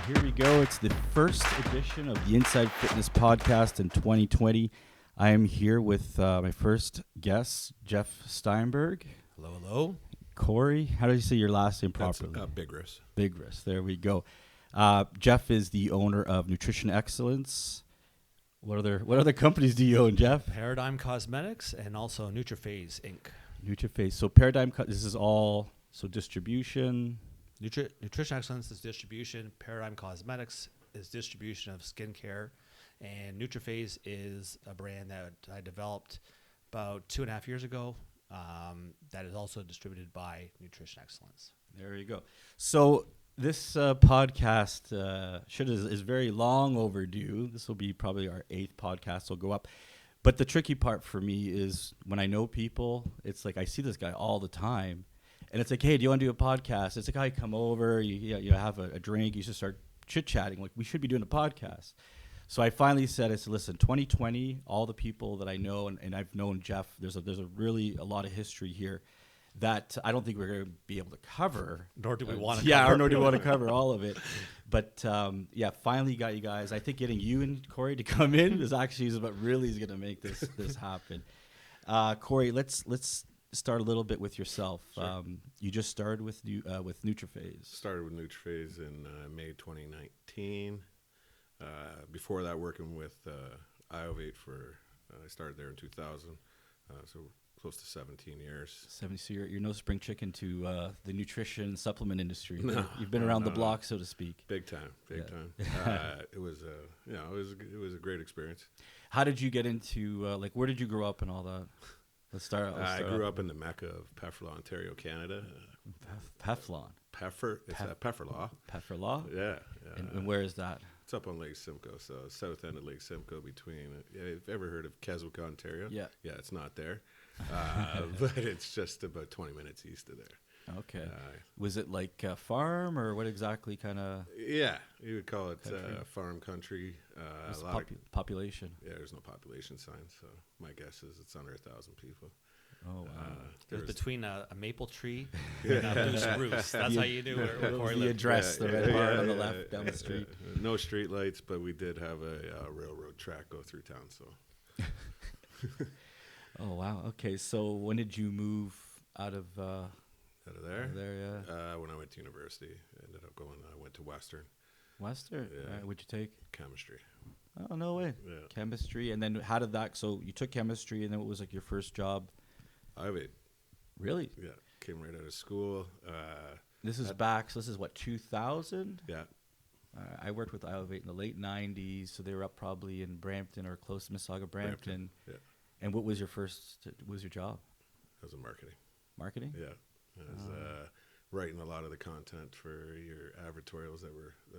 Here we go. It's the first edition of the Inside Fitness Podcast in 2020. I am here with my first guest, Jeff Steinberg. Hello, hello. Corey, how do you say your last name properly? That's Bigras. Bigras. There we go. Jeff is the owner of Nutrition Excellence. What other companies do you own, Jeff? Paradigm Cosmetics and also NutriPhase Inc. NutriPhase. So this is all distribution. Nutrition Excellence is distribution. Paradigm Cosmetics is distribution of skincare. And NutriPhase is a brand that I developed about 2.5 years ago that is also distributed by Nutrition Excellence. There you go. So this podcast is very long overdue. This will be probably our 8th podcast. Will go up. But the tricky part for me is when I know people, it's like I see this guy all the time. And it's like, hey, do you want to do a podcast? It's like, I come over, you have a drink, you just start chit-chatting. Like, we should be doing a podcast. So I finally said, listen, 2020, all the people that I know, and I've known Jeff, there's a lot of history here that I don't think we're going to be able to cover. Nor do we want to cover. Nor do we want to cover all of it. But, finally got you guys. I think getting you and Corey to come in is what really is going to make this happen. Corey, let's start a little bit with yourself. Sure. You just started with NutriPhase. Started with NutriPhase in May 2019. Before that, working with IFM I started there in 2000, so close to 17 years. So you're no spring chicken to the nutrition supplement industry. No, You've been around the block, so to speak. Big time. It was a great experience. How did you get into where did you grow up and all that? Let's start I grew up in the Mecca of Pefferlaw, Ontario, Canada. Pefferlaw. Pefferlaw. Pefferlaw? Yeah. And where is that? It's up on Lake Simcoe, so south end of Lake Simcoe between, you've ever heard of Keswick, Ontario? Yeah. Yeah, it's not there. But it's just about 20 minutes east of there. Okay. Was it like a farm or what exactly kind of? Yeah, you would call it farm country. Population? Yeah, there's no population sign, so my guess is it's under 1,000 people. Oh, wow. It was between a maple tree and a blue spruce. That's how you knew where Corey lived. The address, the red bar on the left down the street. No street lights, but we did have a railroad track go through town. So. Oh, wow. Okay, so when did you move out of there? Yeah. When I went to university, I went to Western. Western? Yeah. What'd you take? Chemistry. Oh, no way. Yeah. Chemistry. And then how did that, so you took chemistry and then what was your first job? IFM. Really? Yeah. Came right out of school. This is 2000? Yeah. I worked with IFM in the late 90s, so they were up probably in Brampton or close to Mississauga, Brampton. Yeah. And what was your job? I was in marketing. Marketing? Yeah. I was writing a lot of the content for your advertorials that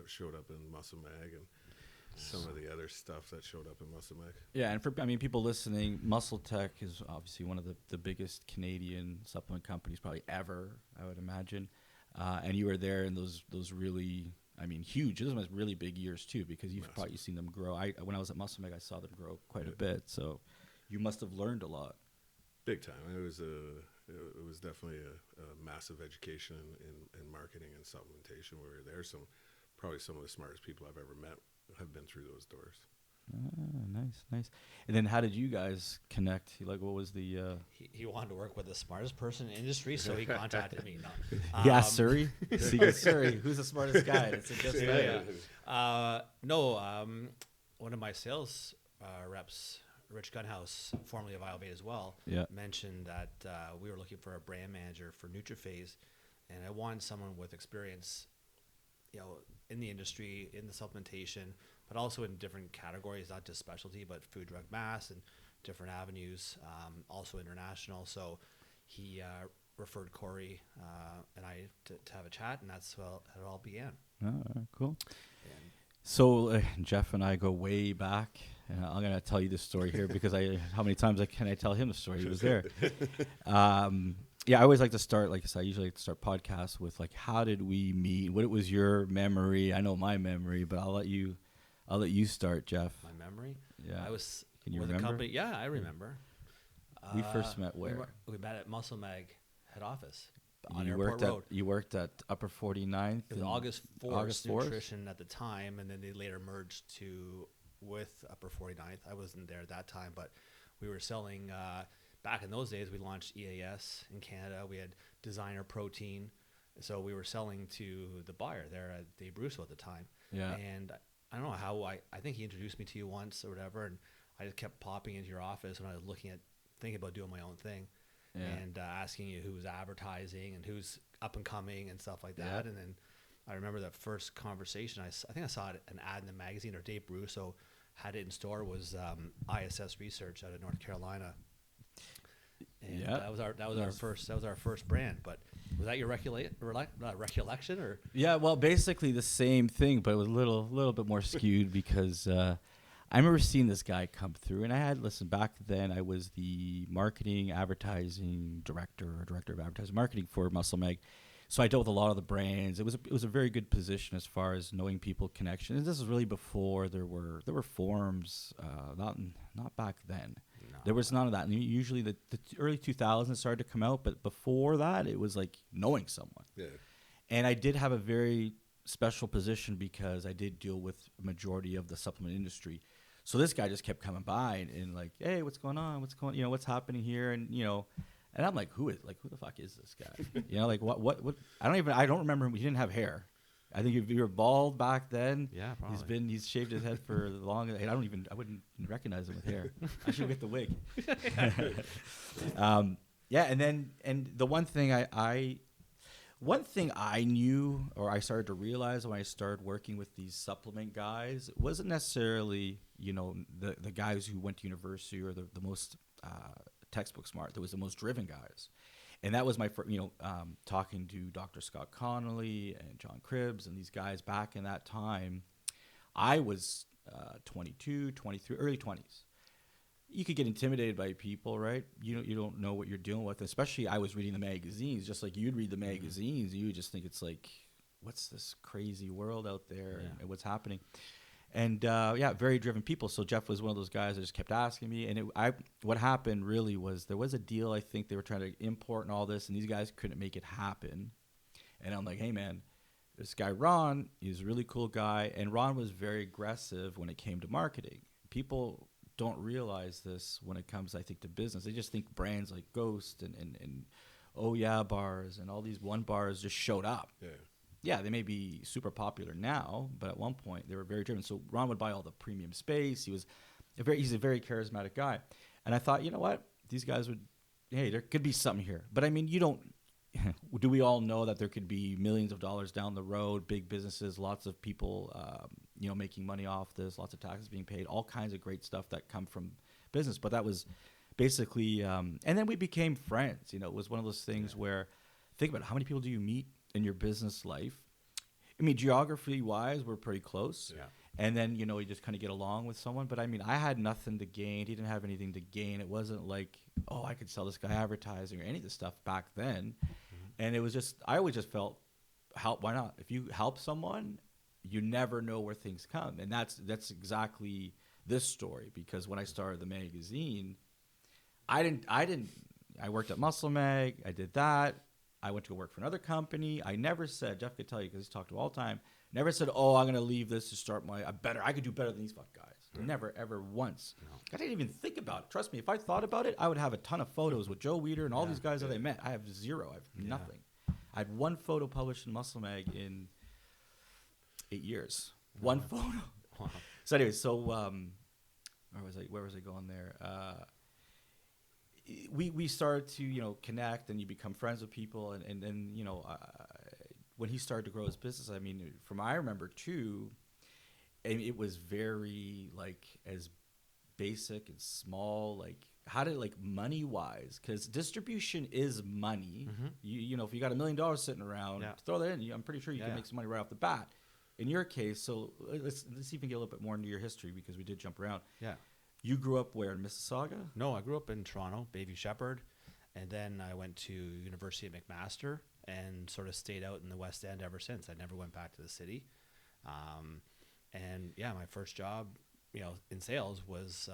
showed up in Muscle Mag and some of the other stuff that showed up in Muscle Mag. Yeah, and people listening, Muscle Tech is obviously one of the biggest Canadian supplement companies probably ever, I would imagine. And you were there in those really, huge. Those were really big years too, because you've probably seen them grow. When I was at Muscle Mag, I saw them grow quite a bit. So you must have learned a lot. Big time. It was definitely a massive education in marketing and supplementation. We were there. Probably some of the smartest people I've ever met have been through those doors. Oh, nice. And then how did you guys connect? What was the... He wanted to work with the smartest person in the industry, so he contacted me. No. Yeah, Surrey? Surrey. Who's the smartest guy? It's just one of my sales reps, Rich Gunhouse, formerly of ILB as well, mentioned that we were looking for a brand manager for NutriPhase, and I wanted someone with experience, in the industry, in the supplementation, but also in different categories, not just specialty, but food, drug, mass, and different avenues, also international. So he referred Corey and I to have a chat, and that's how it all began. Oh, cool. So Jeff and I go way back, and I'm going to tell you this story here because how many times can I tell him the story? He was there. I always like to start, like I said, I usually like to start podcasts with how did we meet? What was your memory? I know my memory, but I'll let you start, Jeff. My memory? Yeah. I was Can you with remember? a company. Yeah, I remember. We first met where? We met at Muscle Mag head office. on Airport Road. You worked at Upper 49th. It was August Nutrition at the time, and then they later merged with Upper 49th. I wasn't there at that time, but we were selling. Back in those days, we launched EAS in Canada. We had Designer Protein, so we were selling to the buyer there at Dave Brusso at the time. Yeah. And I don't know how I think he introduced me to you once or whatever, and I just kept popping into your office when I was thinking about doing my own thing. Yeah. And asking you who's advertising and who's up and coming and stuff like that. Yeah. And then I remember that first conversation. I think I saw an ad in the magazine, or Dave Brusso had it in store. Was ISS Research out of North Carolina. And that was our first brand. But was that your recollection or? Yeah, well, basically the same thing, but it was a little bit more skewed because. I remember seeing this guy come through, and back then I was the marketing advertising director of advertising marketing for Muscle Mag. So I dealt with a lot of the brands. It was a very good position as far as knowing people, connection. And this was really before there were forums, not back then. No. There was none of that. And usually the early 2000s started to come out, but before that it was like knowing someone. Yeah. And I did have a very special position because I did deal with a majority of the supplement industry. So this guy just kept coming by and like, hey, what's going on? What's happening here? And and I'm like, who the fuck is this guy? Like what? I don't remember him. He didn't have hair. I think if you were bald back then, yeah, probably. He's shaved his head for long. I wouldn't recognize him with hair. I should get the wig. And the one thing I knew, or I started to realize when I started working with these supplement guys, it wasn't necessarily, the guys who went to university or the most textbook smart. There was the most driven guys. And that was my first, talking to Dr. Scott Connolly and John Cribbs and these guys back in that time. I was 22, 23, early 20s. You could get intimidated by people, right? You don't know what you're dealing with. Especially I was reading the magazines, just like you'd read the magazines. You would just think it's like, what's this crazy world out there and what's happening? And very driven people. So Jeff was one of those guys that just kept asking me. And what happened really was there was a deal. I think they were trying to import and all this, and these guys couldn't make it happen. And I'm like, hey man, this guy Ron, he's a really cool guy, and Ron was very aggressive when it came to marketing. People don't realize this when it comes, I think, to business. They just think brands like Ghost and Oh Yeah bars and all these one bars just showed up. Yeah, they may be super popular now, but at one point they were very driven. So Ron would buy all the premium space. He's a very charismatic guy. And I thought, you know what? These guys there could be something here. But I mean, do we all know that there could be millions of dollars down the road, big businesses, lots of people, making money off this, lots of taxes being paid, all kinds of great stuff that come from business. But that was basically, and then we became friends. It was one of those things where, think about it, how many people do you meet in your business life? I mean, geography-wise, we're pretty close. Yeah. And then, you just kind of get along with someone. But, I mean, I had nothing to gain. He didn't have anything to gain. It wasn't like, oh, I could sell this guy advertising or any of this stuff back then. Mm-hmm. And it was just, I always just felt, why not? If you help someone, you never know where things come. And that's exactly this story. Because when I started the magazine, I worked at Muscle Mag. I did that. I went to work for another company. I never said, Jeff could tell you because he's talked to all the time, never said, oh, I'm going to leave this to start I could do better than these fuck guys. Mm-hmm. Never, ever once. No. I didn't even think about it. Trust me, if I thought about it, I would have a ton of photos with Joe Weider and all these guys that I met. I have zero. I have nothing. I had one photo published in Muscle Mag in 8 years. One photo. Wow. So anyway, where was I going there? We started to connect, and you become friends with people, and then when he started to grow his business, I mean, from I remember too, and it was very as basic and small, how did money wise, because distribution is money. Mm-hmm. If you got $1 million sitting around, throw that in. I'm pretty sure you can make some money right off the bat. In your case, so let's even get a little bit more into your history because we did jump around. Yeah. You grew up where, in Mississauga? No, I grew up in Toronto, Bayview Shepherd, and then I went to University of McMaster and sort of stayed out in the West End ever since. I never went back to the city. My first job, in sales was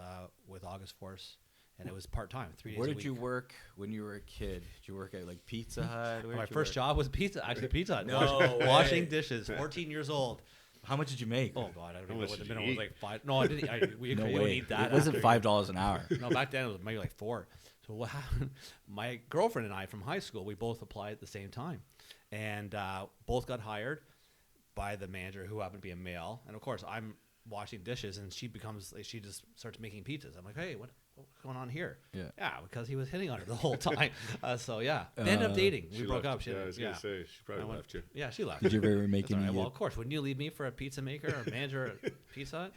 with August Force and it was part-time, 3 days Where a did week. you work when you were a kid? Did you work at like Pizza Hut? My first job was Pizza Hut. No Washing way. dishes, 14 years old. How much did you make? Oh God, I don't How know much what the did you minimum was, eat? like 5. No, I didn't. We No you don't way. eat that. It wasn't after. $5 an hour. No, back then it was maybe like 4. So what happened? My girlfriend and I from high school, we both applied at the same time, and both got hired by the manager, who happened to be a male. And of course, I'm washing dishes, and she just starts making pizzas. I'm like, hey, what's going on here? Yeah. Because he was hitting on her the whole time. So yeah, they ended up dating. We broke up. I was gonna say she probably left you. Yeah, she left. Did you ever make That's all any? right. Well, of course, wouldn't you leave me for a pizza maker or manager at Pizza Hut?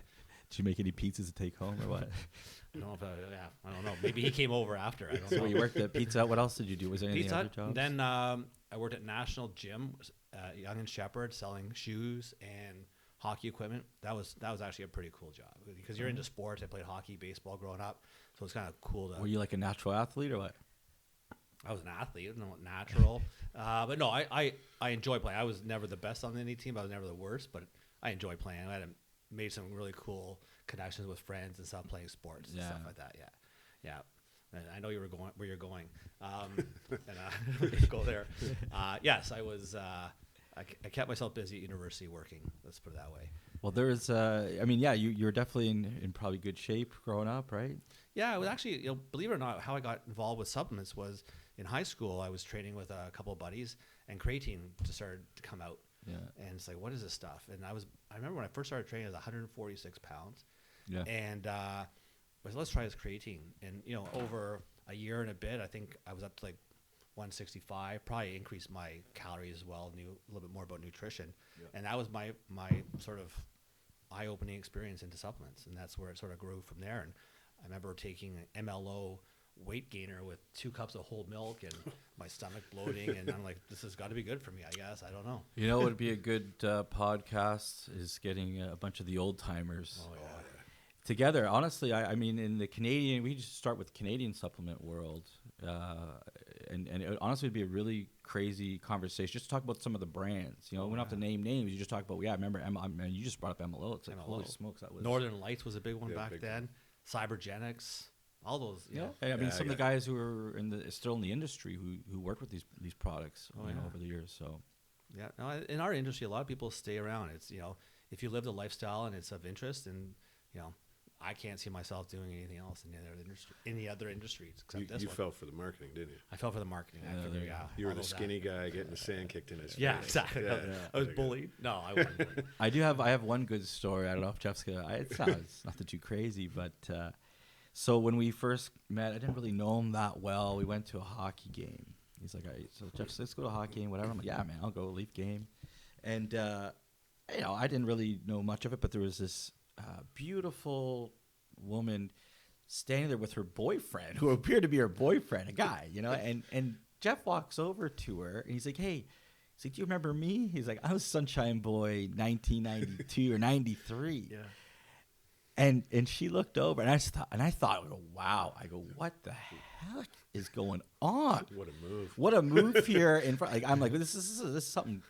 Did you make any pizzas to take home or what? I don't know if I don't know. Maybe he came over after. I don't So know. you worked at Pizza Hut. What else did you do? Was there any Pizza other Hut. jobs? Then I worked at National Gym, Young and Shepherd, selling shoes and hockey equipment. That was actually a pretty cool job because you're into sports. I played hockey, baseball growing up, so it's kind of cool to. Were you like a natural athlete or what? I was an athlete, natural, but no, I enjoy playing. I was never the best on any team. I was never the worst, but I enjoy playing. I made some really cool connections with friends and stuff playing sports and stuff like that. Yeah. And I know where you're going, and go there. Yes, I was. I kept myself busy at university working. Let's put it that way. Well, there's, you were definitely in probably good shape growing up, right? Yeah, it was actually, believe it or not, how I got involved with supplements was in high school. I was training with a couple of buddies, and creatine just started to come out. Yeah. And it's like, what is this stuff? And I remember when I first started training, I was 146 pounds. Yeah. And I was, let's try this creatine. And, over a year and a bit, I think I was up to like 165, probably increased my calories as well, knew a little bit more about nutrition. Yeah. And that was my sort of eye-opening experience into supplements. And that's where it sort of grew from there. And I remember taking an MLO weight gainer with 2 cups of whole milk and my stomach bloating. And I'm like, this has got to be good for me, I guess. I don't know. You know what would be a good podcast is getting a bunch of the old timers together. Honestly, I mean, in the Canadian, we just start with the Canadian supplement world. And it honestly would be a really crazy conversation. Just talk about some of the brands. We don't have to name names. You just talk about, remember, you just brought up MLO. It's like, holy smokes, that was... Northern Lights was a big one back then. Cybergenics. All those, I mean, some of the guys who are still in the industry who work with these products over the years. So, yeah, no, in our industry, a lot of people stay around. It's if you live the lifestyle and it's of interest, and I can't see myself doing anything else in any other industries except this you one. fell for the marketing, didn't you? I fell for the marketing. You were the skinny guy getting the sand kicked in his face. Yeah, exactly. I was bullied. No, I wasn't bullied. I have one good story. I don't know if Jeff's gonna. It sounds nothing too crazy, but. So when we first met, I didn't really know him that well. We went to a hockey game. He's like, all right, so Jeff, let's go to a hockey game, whatever. I'm like, yeah, man, I'll go, Leaf game. And, I didn't really know much of it, but there was this beautiful woman standing there with her boyfriend, who appeared to be her boyfriend, a guy, and Jeff walks over to her, and he's like, hey, do you remember me? He's like, I was Sunshine Boy 1992 or 93. Yeah. And she looked over, and I thought, wow. I go, what the heck is going on? What a move! What a move here in front. Like, I'm like, this is something.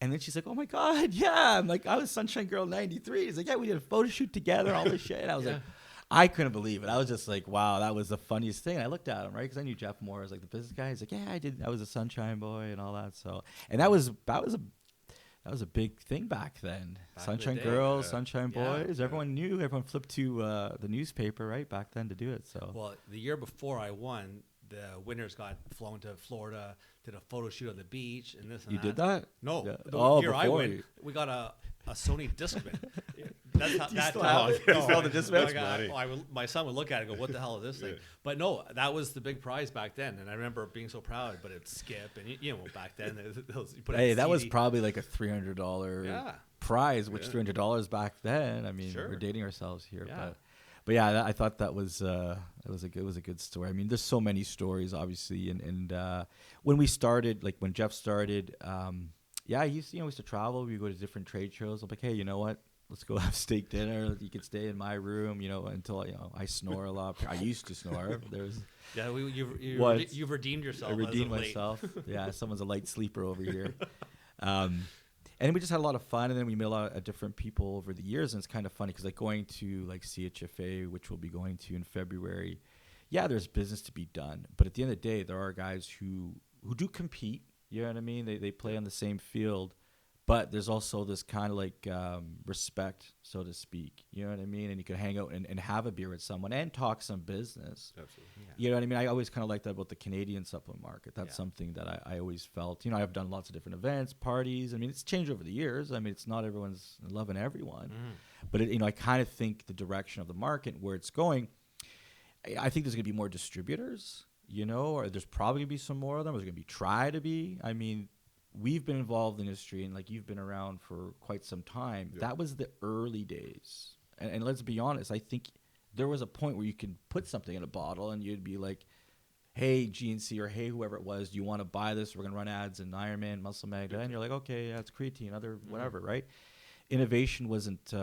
And then she's like, oh my God, yeah. I'm like, I was Sunshine Girl '93. He's like, yeah, we did a photo shoot together, all this shit. And I was like, I couldn't believe it. I was just like, wow, that was the funniest thing. And I looked at him, right, because I knew Jeff Moore as like the business guy. He's like, yeah, I did. I was a Sunshine Boy and all that. So, and that was a big thing back then. Sunshine Girls, Sunshine Boys. Everyone knew. Everyone flipped to the newspaper, right, back then to do it. So. Well, the year before I won, the winners got flown to Florida, did a photo shoot on the beach, and this and you that. did that? No. Yeah. The year I won, we got a Sony Discman. That's how that time. The Discman? My son would look at it and go, what the hell is this thing? But no, that was the big prize back then. And I remember being so proud, but it'd skip. And, back then, that was probably like a $300 prize, which $300 back then. I mean, we're dating ourselves here. Yeah. But yeah, I thought that was a good story. I mean, there's so many stories, obviously. And when we started, like when Jeff started, he used to travel. We go to different trade shows. I'm like, hey, you know what? Let's go have steak dinner. You can stay in my room, until I snore a lot. I used to snore. You've redeemed yourself. I redeemed myself. Yeah, someone's a light sleeper over here. And we just had a lot of fun, and then we met a lot of different people over the years, and it's kind of funny because like going to like CHFA, which we'll be going to in February. yeah, there's business to be done, but at the end of the day, there are guys who do compete. You know what I mean? They play on the same field, but there's also this kind of like respect, so to speak. You know what I mean? And you can hang out and have a beer with someone and talk some business. Absolutely. Yeah. You know what I mean? I always kind of like that about the Canadian supplement market. That's something that I always felt. You know, I've done lots of different events, parties. I mean, it's changed over the years. I mean, it's not everyone's loving everyone. But, you know, I kind of think the direction of the market, where it's going, I think there's going to be more distributors, you know, or there's probably going to be some more of them. There's going to try to be. I mean, we've been involved in the industry, and like you've been around for quite some time. Yeah. That was the early days. And let's be honest, I think there was a point where you could put something in a bottle and you'd be like, hey, GNC, or hey, whoever it was, do you want to buy this? We're going to run ads in Ironman, Muscle Mag. And you're like, okay, yeah, it's creatine, other whatever, right? Innovation wasn't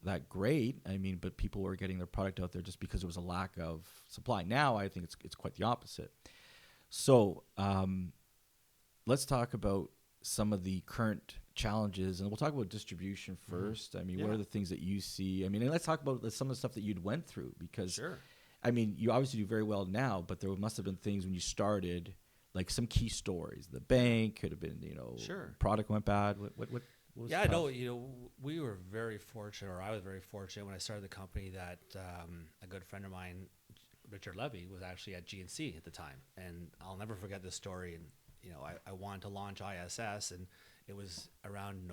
that great. I mean, but people were getting their product out there just because there was a lack of supply. Now I think it's quite the opposite. So let's talk about some of the current challenges, and we'll talk about distribution first. I mean, what are the things that you see? I mean, and let's talk about some of the stuff that you'd went through, because I mean, you obviously do very well now, but there must have been things when you started, like some key stories. The bank could have been, you know, product went bad. What was yeah, tough? no, you know, we were very fortunate, or I was very fortunate when I started the company, that a good friend of mine, Richard Levy, was actually at GNC at the time. And I'll never forget this story. And, you know, I wanted to launch ISS, and it was around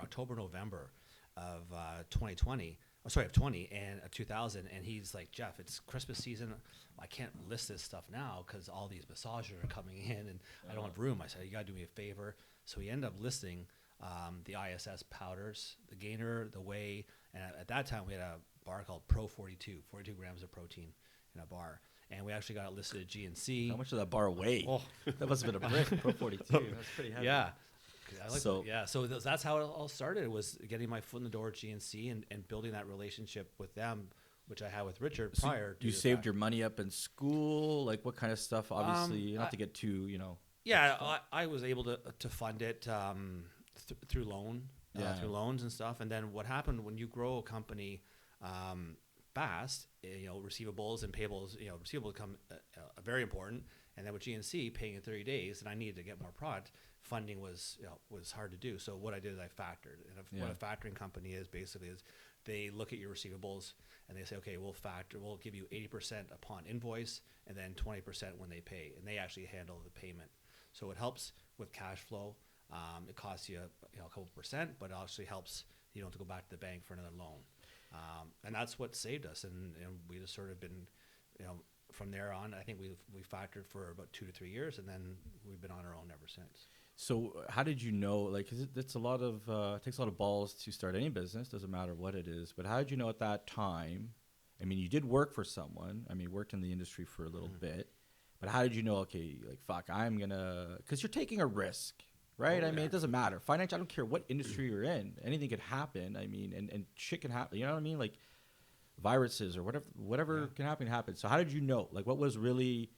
October, November of 2020. Oh, sorry, of 2000. And he's like, Jeff, it's Christmas season. I can't list this stuff now because all these massagers are coming in and I don't have room. I said, you got to do me a favor. So he ended up listing the ISS powders, the gainer, the whey. And at that time, we had a bar called Pro 42 grams of protein in a bar. And we actually got it listed at GNC. How much did that bar weigh? Oh, that must have been a brick. Pro 42. That's pretty heavy. Yeah. So that's how it all started. It was getting my foot in the door at GNC and building that relationship with them, which I had with Richard prior. You saved your money up in school? Like what kind of stuff? Obviously, not to get too, you know. Yeah, I was able to fund it through loans and stuff. And then what happened when you grow a company fast, you know, receivables and payables, you know, receivables become very important. And then with GNC paying in 30 days, and I needed to get more product, funding was hard to do. So what I did is I factored. And what a factoring company is basically is they look at your receivables and they say, okay, we'll give you 80% upon invoice and then 20% when they pay. And they actually handle the payment. So it helps with cash flow. It costs you a couple percent, but it actually helps you don't have to go back to the bank for another loan. And that's what saved us. And we just sort of been, you know, from there on, I think we factored for about 2 to 3 years, and then we've been on our own ever since. So how did you know, like, cause it takes a lot of balls to start any business, doesn't matter what it is, but how did you know at that time? I mean, you did work for someone. I mean, you worked in the industry for a little bit, but how did you know, okay, like, fuck, cause you're taking a risk, right? I mean, it doesn't matter. Financial, I don't care what industry you're in. Anything could happen. I mean, and shit can happen. You know what I mean? Like viruses or whatever can happen. So how did you know? Like, what was really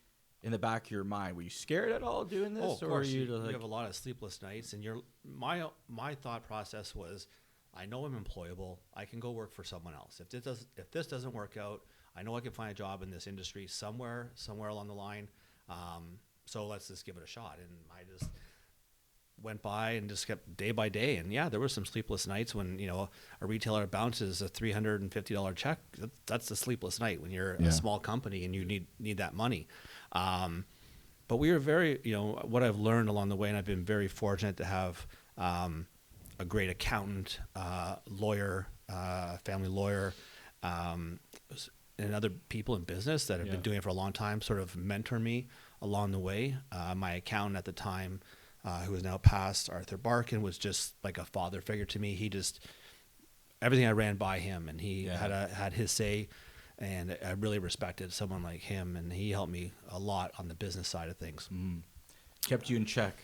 in the back of your mind? Were you scared at all doing this? Oh, of course. You have a lot of sleepless nights, and my thought process was, I know I'm employable. I can go work for someone else. If this doesn't work out, I know I can find a job in this industry somewhere along the line. So let's just give it a shot. And I just went by and just kept day by day. And yeah, there were some sleepless nights when, you know, a retailer bounces a $350 check. That's a sleepless night when you're a small company and you need that money. But we were very, you know, what I've learned along the way, and I've been very fortunate to have a great accountant, lawyer, family lawyer, and other people in business that have been doing it for a long time sort of mentor me along the way. My accountant at the time, who is now passed, Arthur Barkin, was just like a father figure to me. He just, everything I ran by him, and he had his say, and I really respected someone like him, and he helped me a lot on the business side of things. Kept you in check.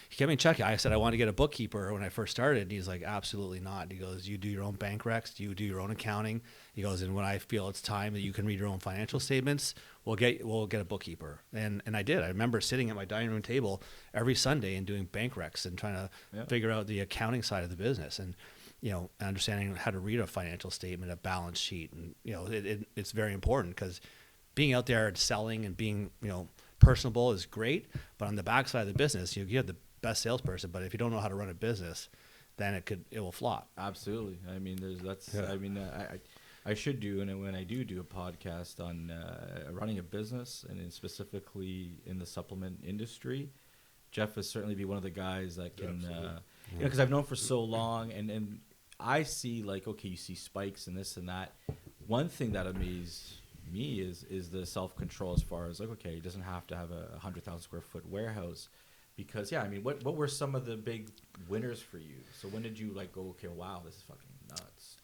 He kept me in check. I said I wanted to get a bookkeeper when I first started, and he's like, absolutely not. He goes, you do your own bank recs, you do your own accounting. He goes, and when I feel it's time that you can read your own financial statements, we'll get a bookkeeper. And I did. I remember sitting at my dining room table every Sunday and doing bank recs and trying to figure out the accounting side of the business, and, you know, understanding how to read a financial statement, a balance sheet. And, you know, it's very important because being out there and selling and being, personable is great. But on the backside of the business, you have the best salesperson, but if you don't know how to run a business, then it will flop. Absolutely. I mean, I should do, and when I do a podcast on running a business, and specifically in the supplement industry, Jeff will certainly be one of the guys that can, because I've known for so long, and I see you see spikes and this and that. One thing that amazes me is the self-control as far as he doesn't have to have a 100,000 square foot warehouse. Because what were some of the big winners for you? So when did you go, okay, wow, this is fucking nuts?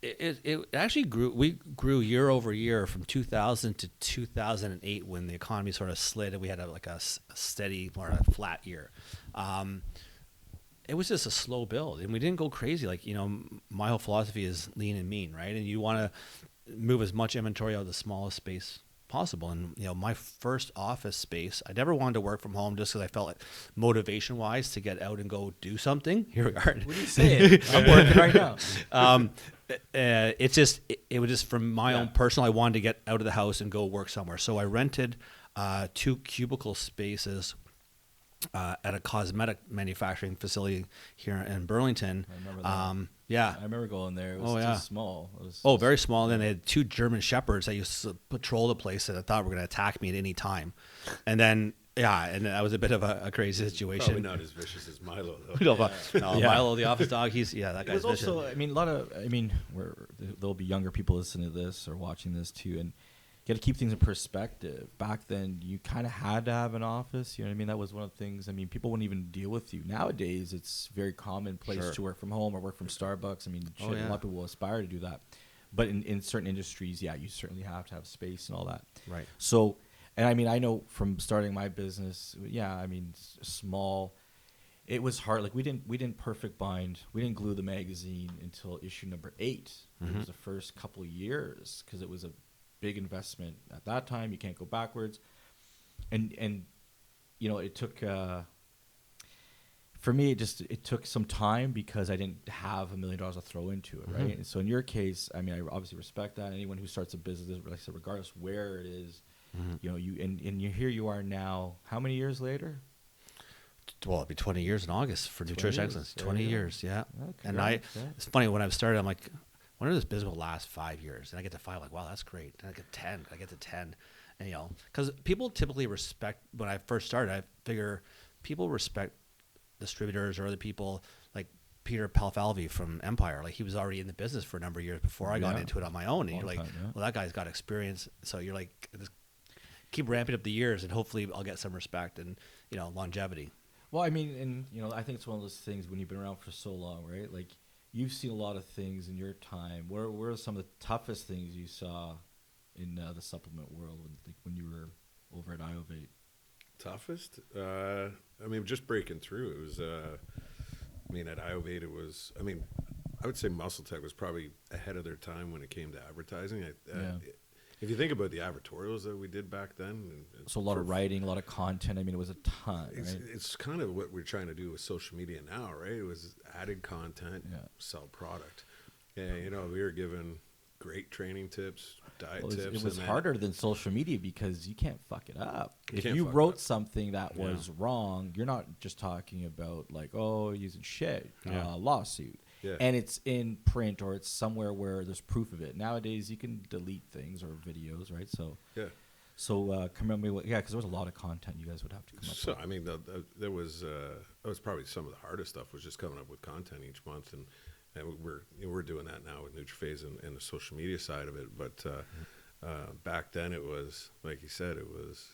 It actually grew. We grew year over year from 2000 to 2008 when the economy sort of slid and we had a steady or a flat year. It was just a slow build, and we didn't go crazy. My whole philosophy is lean and mean, right? And you want to move as much inventory out of the smallest space possible. And my first office space, I never wanted to work from home just because I felt motivation wise to get out and go do something. Here we are. What are you saying? I'm working right now. It was just from my own personal, I wanted to get out of the house and go work somewhere. So I rented 2 cubicle spaces at a cosmetic manufacturing facility here in Burlington. I remember that. I remember going there. It was too small. Very small. And then they had 2 German shepherds that used to patrol the place that I thought were going to attack me at any time. And then, and that was a bit of a crazy situation. Probably not as vicious as Milo, though. Milo, the office dog, that guy's vicious. Also, there'll be younger people listening to this or watching this too, and you got to keep things in perspective. Back then, you kind of had to have an office. You know what I mean? That was one of the things. I mean, people wouldn't even deal with you. Nowadays, it's very commonplace to work from home or work from Starbucks. I mean, a lot of people aspire to do that. But in certain industries, you certainly have to have space and all that. Right. So, and I mean, I know from starting my business, small. It was hard. We didn't perfect bind. We didn't glue the magazine until issue number 8. It was the first couple of years because it was a big investment at that time. You can't go backwards, and it took for me. It took some time because I didn't have $1 million to throw into it, right? And so in your case, I mean, I obviously respect that. Anyone who starts a business, like I said, regardless where it is, here you are now. How many years later? Well, it'll be 20 years in August for Nutrition Excellence. 20 years, yeah. Okay, and it's funny when I started, I'm like, when this business will last 5 years? And I get to 5, wow, that's great. And I get 10. I get to 10. And, because people typically respect, when I first started, I figure people respect distributors or other people like Peter Palfalvi from Empire. He was already in the business for a number of years before I got into it on my own. And you're like, well, that guy's got experience. So you're like, just keep ramping up the years and hopefully I'll get some respect and, longevity. Well, I mean, and, I think it's one of those things when you've been around for so long, right? You've seen a lot of things in your time. Where were some of the toughest things you saw in the supplement world when you were over at IOVate? Toughest? Just breaking through. It was, at IOVate, it was, I would say Muscle Tech was probably ahead of their time when it came to advertising. If you think about the advertorials that we did back then. So a lot of writing, a lot of content. I mean, it was a ton, right? It's kind of what we're trying to do with social media now, right? It was added content, sell product. Yeah, we were given great training tips, diet tips. It was harder than social media because you can't fuck it up. If you wrote something that was wrong, you're not just talking about using shit, lawsuit. Yeah. And it's in print or it's somewhere where there's proof of it. Nowadays, you can delete things or videos, right? So, because there was a lot of content you guys would have to come up with. So, there was that was probably some of the hardest stuff was just coming up with content each month, and we're doing that now with NutriPhase and the social media side of it. But back then, it was like you said, it was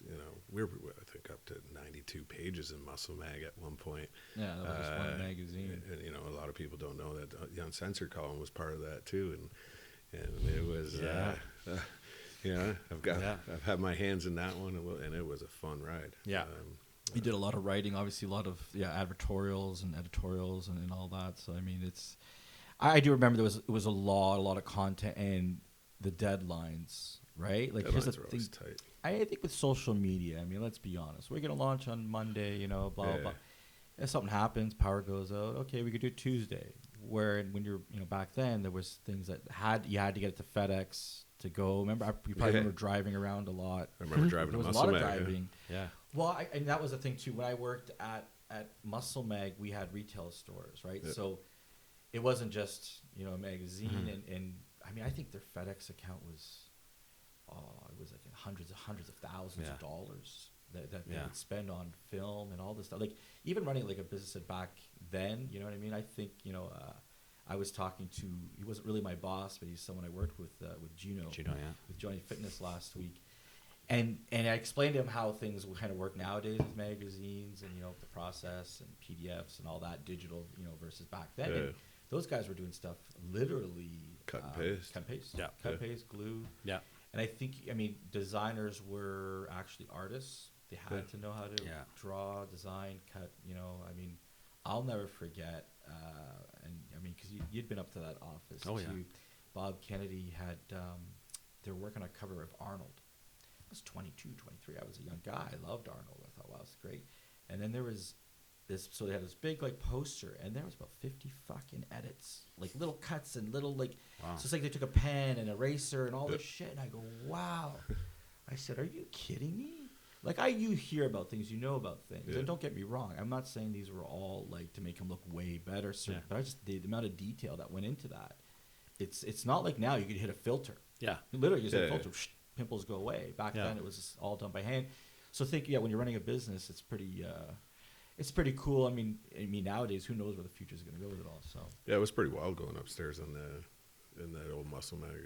we were I think up to 92 pages in Muscle Mag at one point. Yeah, that was just one magazine. And a lot of people don't know that the Uncensored column was part of that too, and it was I've had my hands in that one, and it was a fun ride. Yeah. You did a lot of writing, obviously a lot of advertorials and editorials and all that. So I mean, I do remember it was a lot of content and the deadlines, right? Here's the thing. Tight. I think with social media, I mean, let's be honest. We're gonna launch on Monday, blah blah. If something happens, power goes out. Okay, we could do it Tuesday. where when you're, back then there was things that you had to get it to FedEx to go. Remember, you probably remember driving around a lot. I remember driving there to was Muscle a lot of Mag, driving. Yeah. Well, and that was the thing too. When I worked at Muscle Mag, we had retail stores, right? Yeah. So it wasn't just a magazine, and I mean, I think their FedEx account was, it was like hundreds of thousands of dollars that they would spend on film and all this stuff. Like even running like a business back then, you know what I mean? I think I was talking to, he wasn't really my boss, but he's someone I worked with Gino, with Johnny Fitness last week. And I explained to him how things will kind of work nowadays with magazines and, the process and PDFs and all that digital, versus back then. Yeah. And those guys were doing stuff literally Cut and paste. Yeah. Cut, paste, glue. Yeah. And I think, designers were actually artists. They had to know how to draw, design, cut, I'll never forget, because you'd been up to that office too. Yeah. Bob Kennedy had, they were working on a cover of Arnold. I was 22, 23. I was a young guy. I loved Arnold. I thought, wow, it's great. And then there was this, so they had this big like poster, and there was about 50 fucking edits, like little cuts and little like, wow. So it's like they took a pen and eraser and all this shit, and I go, wow. I said, are you kidding me? Like you hear about things, about things, and don't get me wrong. I'm not saying these were all like to make them look way better, but I just the amount of detail that went into that. It's not like now you could hit a filter. Yeah, literally, you just hit a filter, pimples go away. Back then, it was just all done by hand. So think, when you're running a business, it's pretty cool. I mean, nowadays, who knows where the future is going to go with it all? So yeah, it was pretty wild going upstairs in that old Muscle Mag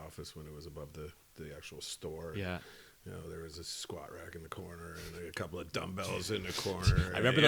office when it was above the actual store. Yeah. There was a squat rack in the corner and a couple of dumbbells in the corner. I remember.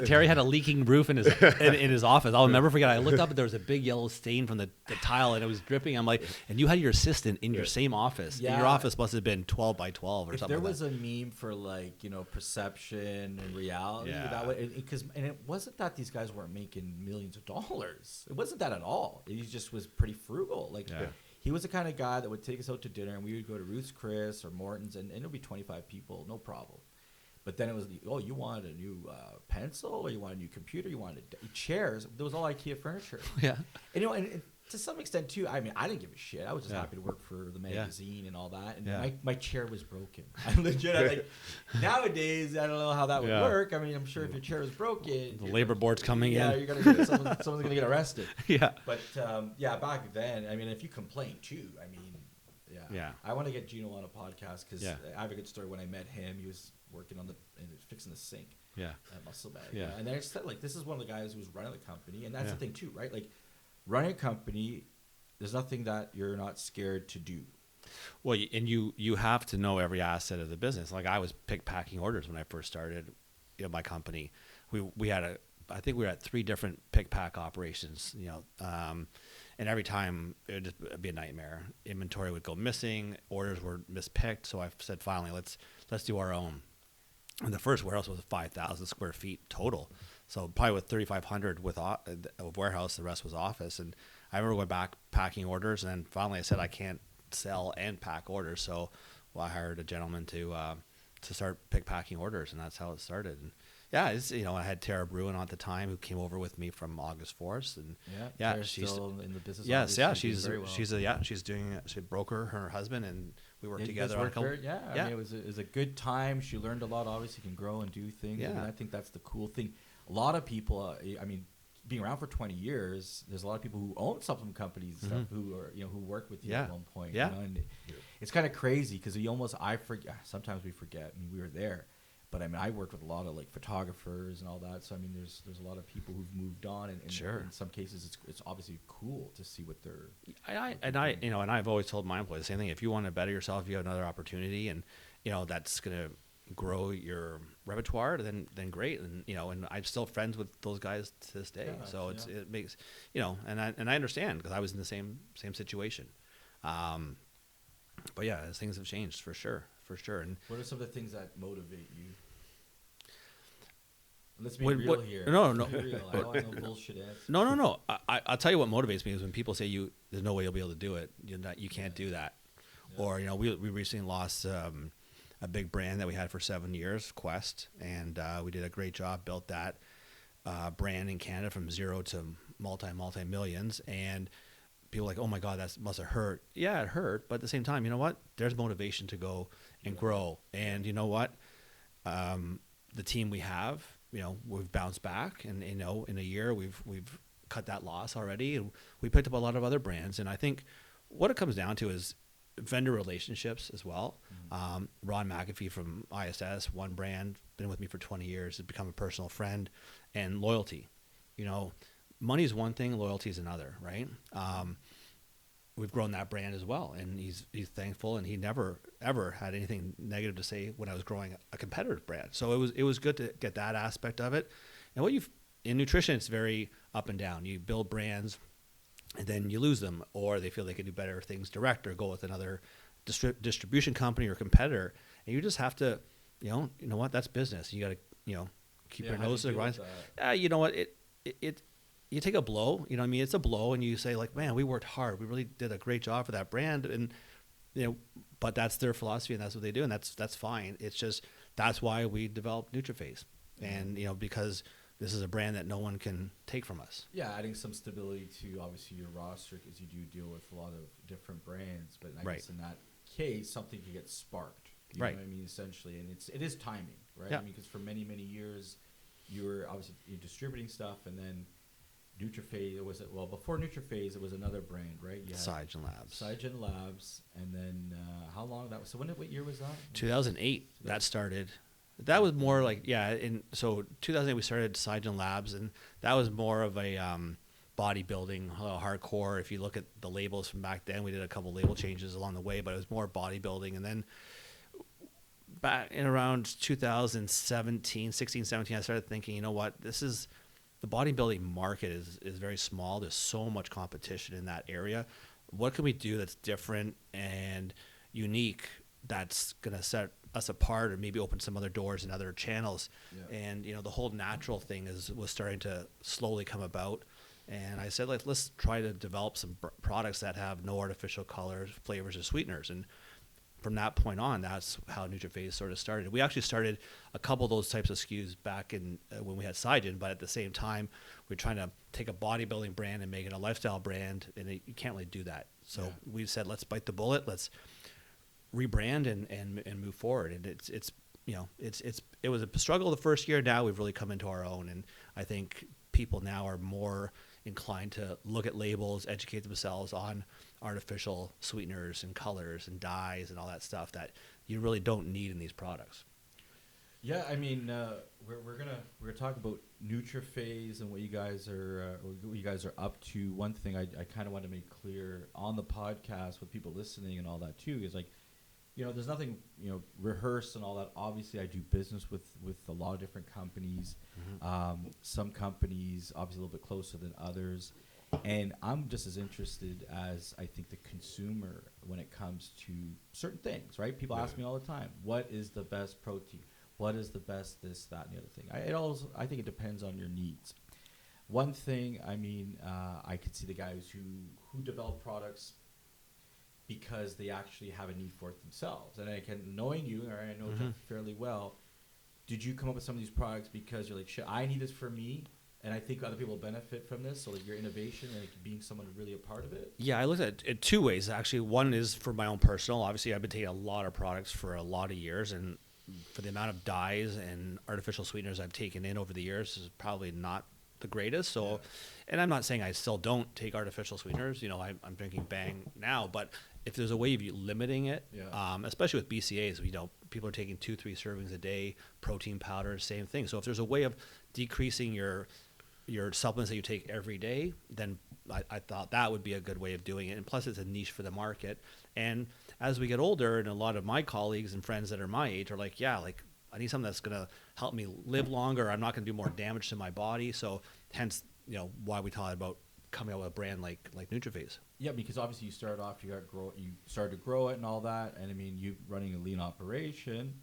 Terry had a leaking roof in his office. I'll never forget. I looked up and there was a big yellow stain from the tile and it was dripping. I'm like, and you had your assistant in your same office. Yeah. And your office must have been 12 by 12 or something. There was a meme for like perception and reality. Yeah. That way, and it wasn't that these guys weren't making millions of dollars. It wasn't that at all. He just was pretty frugal. Like. Yeah. He was the kind of guy that would take us out to dinner, and we would go to Ruth's Chris or Morton's, and it would be 25 people, no problem. But then it was, you wanted a new pencil, or you wanted a new computer, you wanted chairs. There was all IKEA furniture. Yeah. And to some extent, too, I didn't give a shit. I was just happy to work for the magazine and all that. And my chair was broken. I legit, nowadays, I don't know how that would work. I'm sure if your chair was broken. The labor board's coming in. Yeah, you're going to get someone's going to get arrested. Yeah. But, back then, if you complain, too, yeah. I want to get Gino on a podcast because I have a good story. When I met him, he was working on fixing the sink. Yeah. At Muscle Bag. Yeah. And I said, this is one of the guys who was running the company. And that's the thing, too, right? Running a company, there's nothing that you're not scared to do. Well, and you have to know every asset of the business. Like I was packing orders when I first started, my company. We had I think we were at 3 different pick-pack operations, and every time it would just be a nightmare. Inventory would go missing, orders were mispicked. So I said, finally, let's do our own. And the first warehouse was 5,000 square feet total. So probably with 3,500 with a warehouse, the rest was office. And I remember going back packing orders, and then finally I said I can't sell and pack orders. So I hired a gentleman to start packing orders, and that's how it started. And I had Tara Bruin on at the time who came over with me from August 4th, and she's still in the business. Yes, she's a broker, her husbusband, and we worked together. It was a good time. She learned a lot. Obviously, can grow and do things. Yeah. I think that's the cool thing. A lot of people, being around for 20 years, there's a lot of people who own supplement companies and stuff who are, who worked with you at one point. Yeah. And it's kind of crazy because I forget. Sometimes we forget. We were there, but I worked with a lot of photographers and all that. So there's a lot of people who've moved on, and sure. In some cases it's obviously cool to see what they're. And I've always told my employees the same thing. If you want to better yourself, if you have another opportunity, and that's gonna grow your repertoire, then great. And I'm still friends with those guys to this day. So it makes and I understand because I was in the same situation. But things have changed for sure. And what are some of the things that motivate you? Let's be real here. No. Be real. I don't want no bullshit answer. No. I'll tell you what motivates me is when people say there's no way you'll be able to do it. You can't do that. Yeah. Or we recently lost a big brand that we had for 7 years, Quest, and we did a great job, built that. brand in Canada from zero to multi millions, and people are like, oh my God, that must have hurt. Yeah, it hurt, but at the same time, you know what? There's motivation to go and grow, and you know what? The team we have, we've bounced back, and in a year we've cut that loss already, and we picked up a lot of other brands. And I think what it comes down to is vendor relationships as well. Ron McAfee from ISS, one brand, been with me for 20 years, has become a personal friend, and loyalty. Money is one thing, loyalty is another, right? We've grown that brand as well, and he's thankful, and he never ever had anything negative to say when I was growing a competitive brand. So it was good to get that aspect of it. And in nutrition, it's very up and down. You build brands, and then you lose them, or they feel they can do better things direct, or go with another distribution company or competitor, and you just have to, you know what, that's business. You got to, keep your nose to the grind. You know what, you take a blow, it's a blow, and you say like, man, we worked hard. We really did a great job for that brand. And, but that's their philosophy, and that's what they do. And that's fine. It's just, that's why we developed NutriPhase. And, because this is a brand that no one can take from us. Yeah. Adding some stability to obviously your roster, because you do deal with a lot of different brands, but I guess in that case, something can get sparked. You know what I mean? Essentially. And it is timing, right? Yeah. Because for many, many years you were obviously distributing stuff, and then NutriPhase, before NutriPhase, it was another brand, right? You had Scigen Labs. And then how long that was? So what year was that? 2008, that started. That was more like, so 2008 we started Scigen Labs, and that was more of a bodybuilding, hardcore. If you look at the labels from back then, we did a couple label changes along the way, but it was more bodybuilding. And then back in around 2017, I started thinking, you know what, the bodybuilding market is very small. There's so much competition in that area. What can we do that's different and unique, that's going to set us apart, or maybe open some other doors and other channels? Yeah. And, the whole natural thing was starting to slowly come about. And I said, let's try to develop some products that have no artificial colors, flavors, or sweeteners. And from that point on, that's how NutriPhase sort of started. We actually started a couple of those types of SKUs back in when we had Scigen, but at the same time, we're trying to take a bodybuilding brand and make it a lifestyle brand, and you can't really do that. So we said, let's bite the bullet, let's rebrand and move forward. And it was a struggle the first year. Now we've really come into our own, and I think people now are more inclined to look at labels, educate themselves on artificial sweeteners and colors and dyes and all that stuff that you really don't need in these products. Yeah, I mean, we're gonna talk about NutriPhase and what you guys are up to. One thing I kind of want to make clear on the podcast with people listening and all that too is like, there's nothing rehearsed and all that. Obviously, I do business with a lot of different companies. Some companies obviously a little bit closer than others. And I'm just as interested as I think the consumer when it comes to certain things, right? People ask me all the time, what is the best protein? What is the best this, that, and the other thing? I think it depends on your needs. One thing, I could see the guys who develop products because they actually have a need for it themselves. And knowing you, or I know Jeff fairly well, did you come up with some of these products because you're like, shit, I need this for me, and I think other people benefit from this, so like your innovation and like being someone really a part of it? Yeah, I looked at it two ways, actually. One is for my own personal. Obviously, I've been taking a lot of products for a lot of years, and for the amount of dyes and artificial sweeteners I've taken in over the years is probably not the greatest. So, and I'm not saying I still don't take artificial sweeteners. I'm drinking Bang now, but if there's a way of you limiting it, especially with BCAAs, people are taking 2-3 servings a day, protein powder, same thing. So if there's a way of decreasing your supplements that you take every day, then I thought that would be a good way of doing it. And plus, it's a niche for the market. And as we get older, and a lot of my colleagues and friends that are my age are like, I need something that's going to help me live longer. I'm not going to do more damage to my body. So hence, why we talk about coming out with a brand like NutriPhase. Yeah, because obviously you started off, you started to grow it and all that. And you running a lean operation,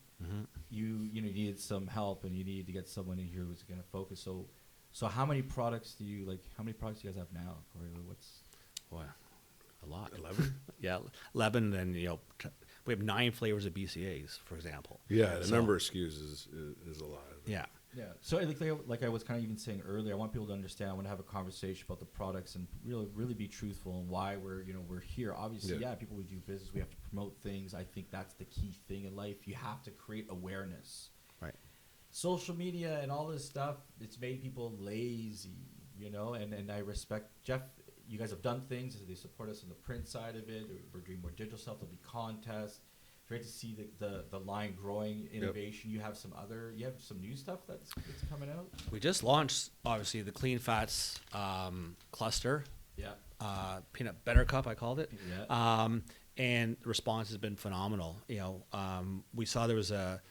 you needed some help, and you needed to get someone in here who's going to focus. So how many products do you guys have now, Corey? A lot. 11? Yeah, 11. And we have 9 flavors of BCAAs, for example. Yeah, the number of SKUs is a lot. Yeah. Yeah. So like I was kind of even saying earlier, I want people to understand. I want to have a conversation about the products and really be truthful and why we're here. Obviously, people, we do business. We have to promote things. I think that's the key thing in life. You have to create awareness. Right. Social media and all this stuff, it's made people lazy, and I respect Jeff. You guys have done things. They support us on the print side of it. We're doing more digital stuff. There'll be contests. Great to see the line growing, innovation. You have some new stuff that's coming out. We just launched, obviously, the Clean Fats cluster. Yeah. Peanut Butter Cup, I called it. Yeah. And the response has been phenomenal. We saw there was a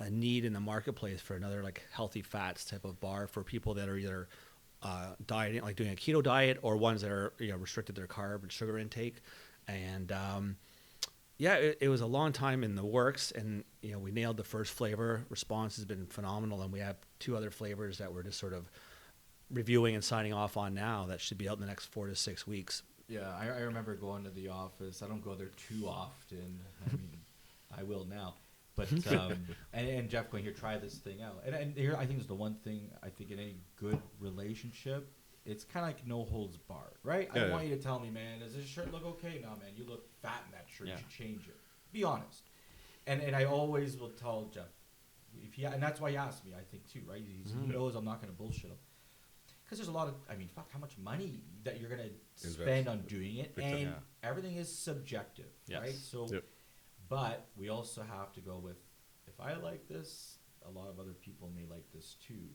need in the marketplace for another like healthy fats type of bar for people that are either dieting, like doing a keto diet, or ones that are restricted their carb and sugar intake. And it was a long time in the works, and we nailed the first flavor. Response has been phenomenal, and we have 2 other flavors that we're just sort of reviewing and signing off on now that should be out in the next 4 to 6 weeks. Yeah, I remember going to the office. I don't go there too often. I mean, I will now. But and Jeff going, here, try this thing out. And here, I think is the one thing I think in any good relationship, it's kind of like no holds barred, right? I don't want you to tell me, man, does this shirt look okay? No, man, you look fat in that shirt. You should change it. Be honest. And I always will tell Jeff, and that's why he asked me, I think too, right? He knows I'm not going to bullshit him. Because there's a lot of, how much money that you're going to spend on doing it. And everything is subjective, right? So, but we also have to go with, if I like this, a lot of other people may like this too.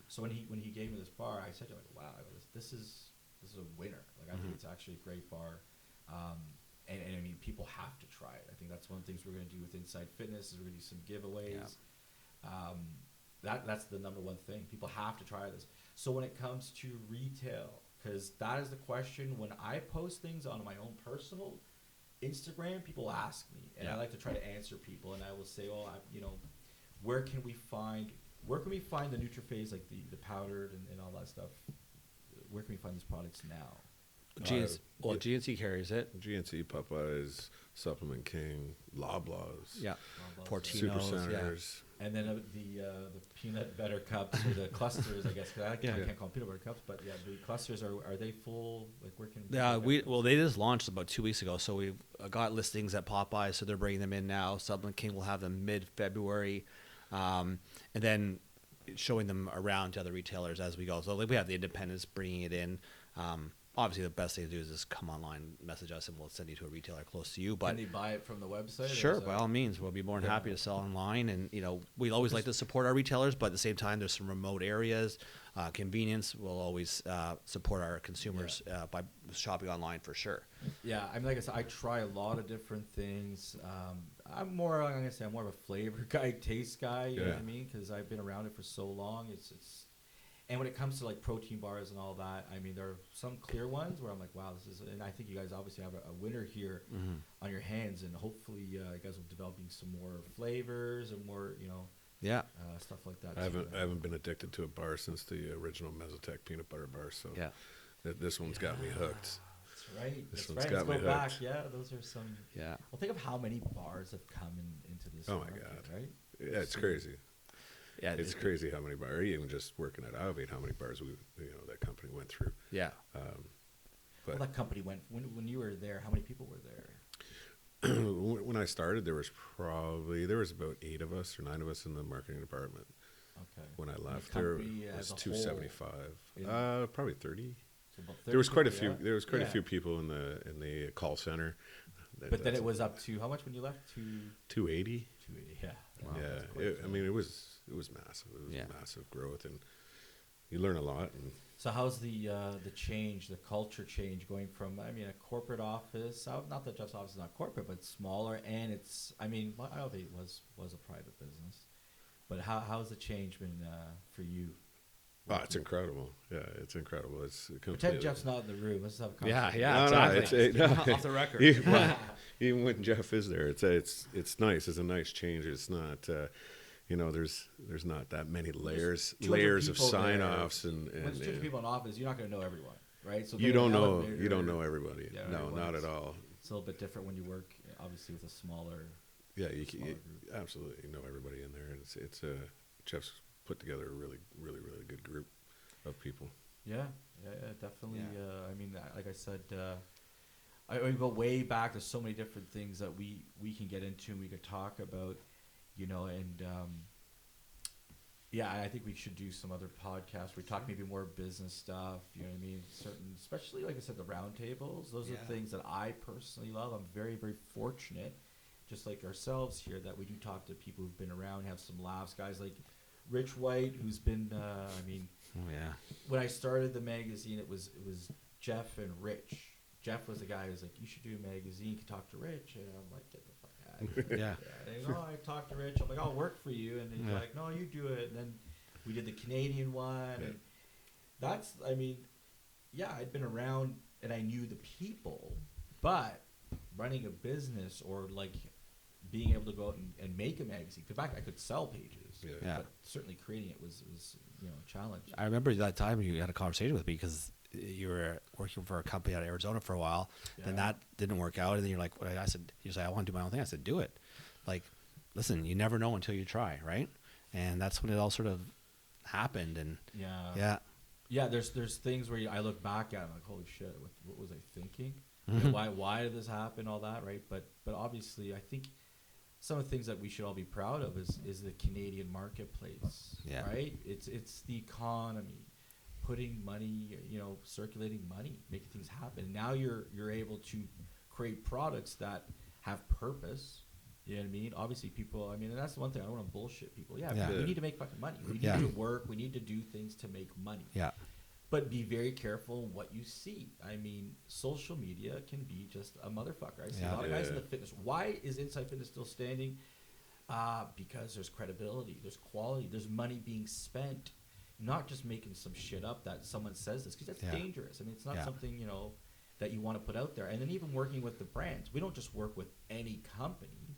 So when he gave me this bar, I said to him, wow, this is a winner. Like, I think it's actually a great bar. And I mean, people have to try it. I think that's one of the things we're going to do with Inside Fitness is we're going to do some giveaways. That's the number one thing. People have to try this. So when it comes to retail, because that is the question, when I post things on my own personal Instagram, people ask me, and I like to try to answer people, and I will say, where can we find the NutriPhase, like the powdered and all that stuff? Where can we find these products now? GNC carries it. GNC, Popeyes, Supplement King, Loblaws, Portino's, Supercenters. And then the peanut butter cups, or the clusters, I guess. Cause I can't call them peanut butter cups, but the clusters are they full? Like, where can they just launched about 2 weeks ago, so we've got listings at Popeyes, so they're bringing them in now. Supplement King will have them mid-February, and then showing them around to other retailers as we go. So we have the independents bringing it in. Obviously, the best thing to do is just come online, message us, and we'll send you to a retailer close to you. But can they buy it from the website? Sure, by all means. We'll be more than happy to sell online. And, we always like to support our retailers, but at the same time, there's some remote areas. Convenience will always support our consumers by shopping online for sure. Yeah, I mean, like I said, I try a lot of different things. I'm more of a flavor guy, taste guy, you know what I mean? Because I've been around it for so long. And when it comes to like protein bars and all that, I mean, there are some clear ones where I'm like, wow, this is, and I think you guys obviously have a winner here on your hands, and hopefully you guys will be developing some more flavors and more, stuff like that. I haven't been addicted to a bar since the original Mesotech peanut butter bar, so this one's got me hooked. That's right. This That's one's right. got Let's me go hooked. back. Yeah, those are some. Yeah. Well, think of how many bars have come into this. Oh my market, God. Right? Yeah, it's crazy. Yeah, it's crazy how many bars, even just working at Alvate, how many bars that company went through. Yeah. But that company went, when you were there, how many people were there? When I started, there was about 8 of us or 9 of us in the marketing department. Okay. When I left, the there was 275. Probably 30. So about 30 there was quite a people, few. There was quite a few people in the call center. But then it was up to how much when you left? 280. 280. Yeah. Wow, yeah. It was massive. It was massive growth, and you learn a lot. And so how's the change, the culture change, going from a corporate office? Not that Jeff's office is not corporate, but smaller, and it's Elevate was a private business, but how's the change been for you? Oh, it's incredible. Yeah, it's incredible. It's completely. Pretend Jeff's not in the room. Let's have a conversation. Yeah, exactly. No, off the record. Even when Jeff is there, it's nice. It's a nice change. It's not, there's not that many layers of sign-offs and when there's 200 people in office, you're not going to know everyone, right? So you don't know everybody. Yeah, no, not at all. It's a little bit different when you work, obviously, with a smaller. Yeah, you absolutely know everybody in there. It's Jeff's put together a really, really, really good group of people. Yeah, definitely. Yeah. I mean, like I said, I go way back. There's so many different things that we can get into and we could talk about, and yeah, I think we should do some other podcasts. We talk maybe more business stuff. You know what I mean? Certain, especially like I said, the roundtables. Those are things that I personally love. I'm very, very fortunate, just like ourselves here, that we do talk to people who've been around, have some laughs. Guys like Rich White, who's been, when I started the magazine, it was Jeff and Rich. Jeff was the guy who was like, you should do a magazine, you could talk to Rich. And I'm like, get the fuck out of here. And he goes, I talked to Rich. I'm like, I'll work for you. And he's like, no, you do it. And then we did the Canadian one. And that's, I'd been around and I knew the people, but running a business or like being able to go out and make a magazine. In fact, I could sell pages, but certainly creating it was a challenge. I remember that time you had a conversation with me because you were working for a company out of Arizona for a while, then that didn't work out, and then you're like, I said, I want to do my own thing. I said, do it. Like, listen, you never know until you try, right? And that's when it all sort of happened. And there's things where I look back at, I'm like, holy shit, what was I thinking? Why did this happen? All that, right? But obviously, I think some of the things that we should all be proud of is the Canadian marketplace, right? It's the economy, putting money, circulating money, making things happen. Now you're able to create products that have purpose. You know what I mean? Obviously, people. And that's the one thing I don't want to bullshit people. We need to make fucking money. We need to work. We need to do things to make money. Yeah. But be very careful what you see. Social media can be just a motherfucker. I see a lot of guys in the fitness. Why is Inside Fitness still standing? Because there's credibility, there's quality, there's money being spent. Not just making some shit up that someone says this, because that's dangerous. It's not something, that you want to put out there. And then even working with the brands. We don't just work with any company.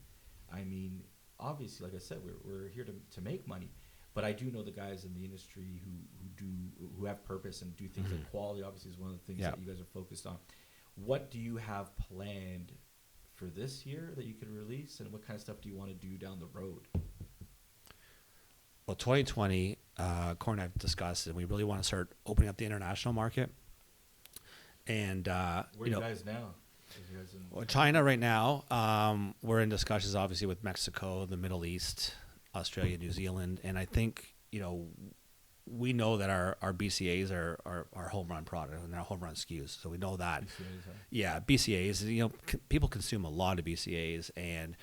Obviously, like I said, we're here to make money. But I do know the guys in the industry who have purpose and do things like quality. Obviously, is one of the things that you guys are focused on. What do you have planned for this year that you can release, and what kind of stuff do you want to do down the road? Well, 2020, Corey and I have discussed, and we really want to start opening up the international market. And where are you guys now? China right now. We're in discussions, obviously, with Mexico, the Middle East, Australia, New Zealand, and I think we know that our BCAs are home run product and they're home run SKUs, so we know that. BCAs. People consume a lot of BCAs, and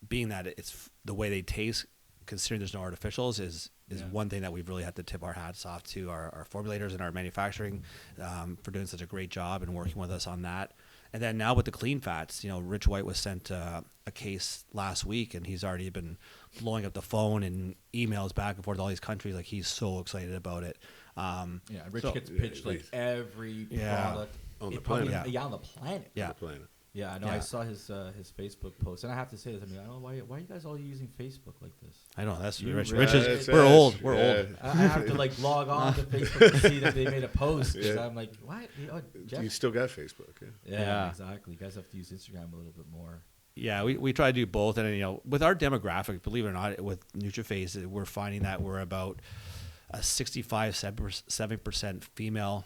being that it's the way they taste, considering there's no artificials, is one thing that we've really had to tip our hats off to our formulators and our manufacturing for doing such a great job and working with us on that. And then now with the clean fats, Rich White was sent a case last week, and he's already been blowing up the phone and emails back and forth to all these countries. Like, he's so excited about it. Rich gets pitched like every product on the planet. On the planet. On the planet. Yeah, I know. I saw his Facebook post, and I have to say this. I don't know why are you guys all using Facebook like this? I know that's Rich. We're old. We're old. I have to log on to Facebook to see that they made a post. I'm like, what? You still got Facebook? Yeah, exactly. You guys have to use Instagram a little bit more. Yeah, we try to do both, and with our demographic, believe it or not, with NutriPhase, we're finding that we're about a 65-70% female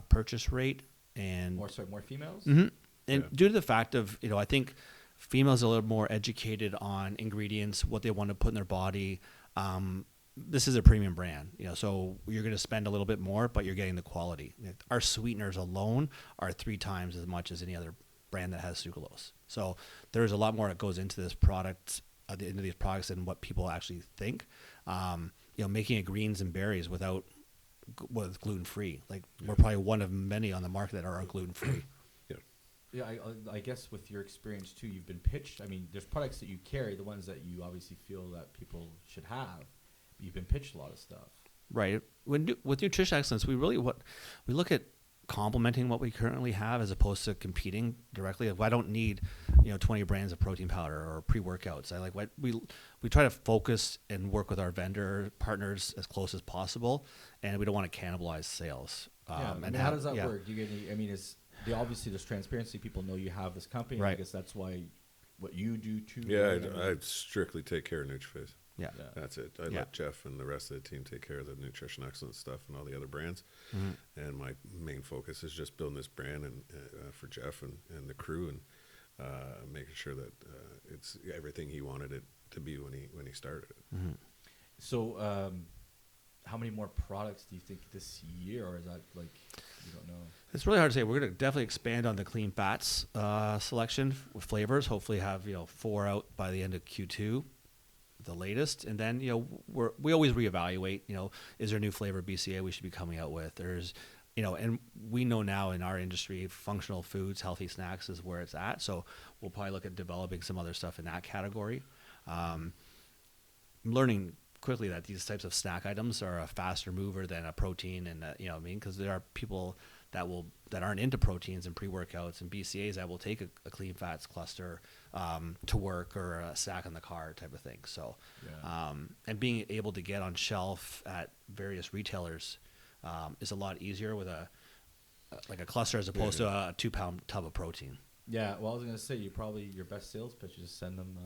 purchase rate, and more females. Mm-hmm. And due to the fact of, I think females are a little more educated on ingredients, what they want to put in their body. This is a premium brand, so you're going to spend a little bit more, but you're getting the quality. Our sweeteners alone are 3 times as much as any other brand that has sucralose. So there's a lot more that goes into this product, into these products, than what people actually think. Making it greens and berries with gluten-free. We're probably one of many on the market that are gluten-free. Yeah, I guess with your experience too, you've been pitched. There's products that you carry, the ones that you obviously feel that people should have. But you've been pitched a lot of stuff. Right. With Nutrition Excellence, we look at complementing what we currently have as opposed to competing directly. I don't need 20 brands of protein powder or pre-workouts. We try to focus and work with our vendor partners as close as possible, and we don't want to cannibalize sales. And how does that work? Do you get any? Obviously there's transparency. People know you have this company. Right. I guess that's why what you do too. Yeah, I strictly take care of NutriPhase. Yeah. That's it. I let Jeff and the rest of the team take care of the nutrition excellence stuff and all the other brands. And my main focus is just building this brand and for Jeff and the crew, and making sure that it's everything he wanted it to be when he started it. So, how many more products do you think this year, or is that like you don't know? It's really hard to say. We're going to definitely expand on the clean fats selection with flavors. Hopefully, have 4 out by the end of Q2, the latest. And then we always reevaluate. Is there a new flavor BCA we should be coming out with? There's and we know now in our industry, functional foods, healthy snacks is where it's at. So we'll probably look at developing some other stuff in that category. I'm learning quickly that these types of snack items are a faster mover than a protein, and because there are people that aren't into proteins and pre-workouts and BCAAs that will take a clean fats cluster to work, or a snack in the car type of thing. So, and being able to get on shelf at various retailers is a lot easier with a cluster as opposed to a 2-pound tub of protein. Yeah, well, I was gonna say your best sales pitch is send them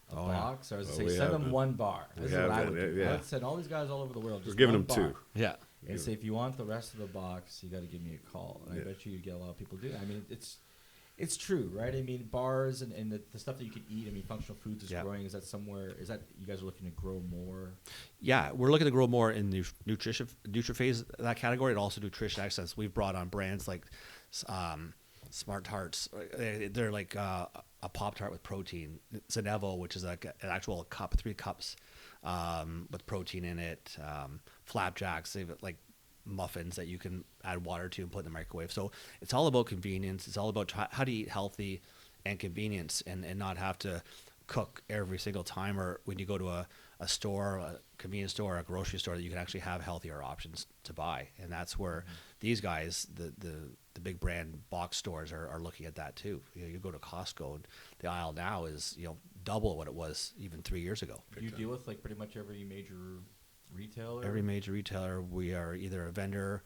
a box, or I was gonna say send them been. one bar. This is what I would do. I would send all these guys all over the world. We're giving them bar. 2. Yeah. And say, if you want the rest of the box, you got to give me a call. And I bet you get a lot of people doing it. I mean, it's true, right? I mean, bars and the stuff that you can eat. I mean, functional foods is growing. Is that you guys are looking to grow more? Yeah, we're looking to grow more in the nutrition phase, that category, and also nutrition excellence. We've brought on brands like Smart Tarts. They're like a Pop-Tart with protein. Zanevo, which is like an actual cup, 3 cups with protein in it. Flapjacks, they've like muffins that you can add water to and put in the microwave. So it's all about convenience. It's all about how to eat healthy and convenience, and not have to cook every single time, or when you go to a store, a convenience store, or a grocery store, that you can actually have healthier options to buy. And that's where these guys, the big brand box stores, are looking at that too. You go to Costco, and the aisle now is double what it was even 3 years ago. Do you deal with like pretty much every major retailer? Every major retailer, we are either a vendor.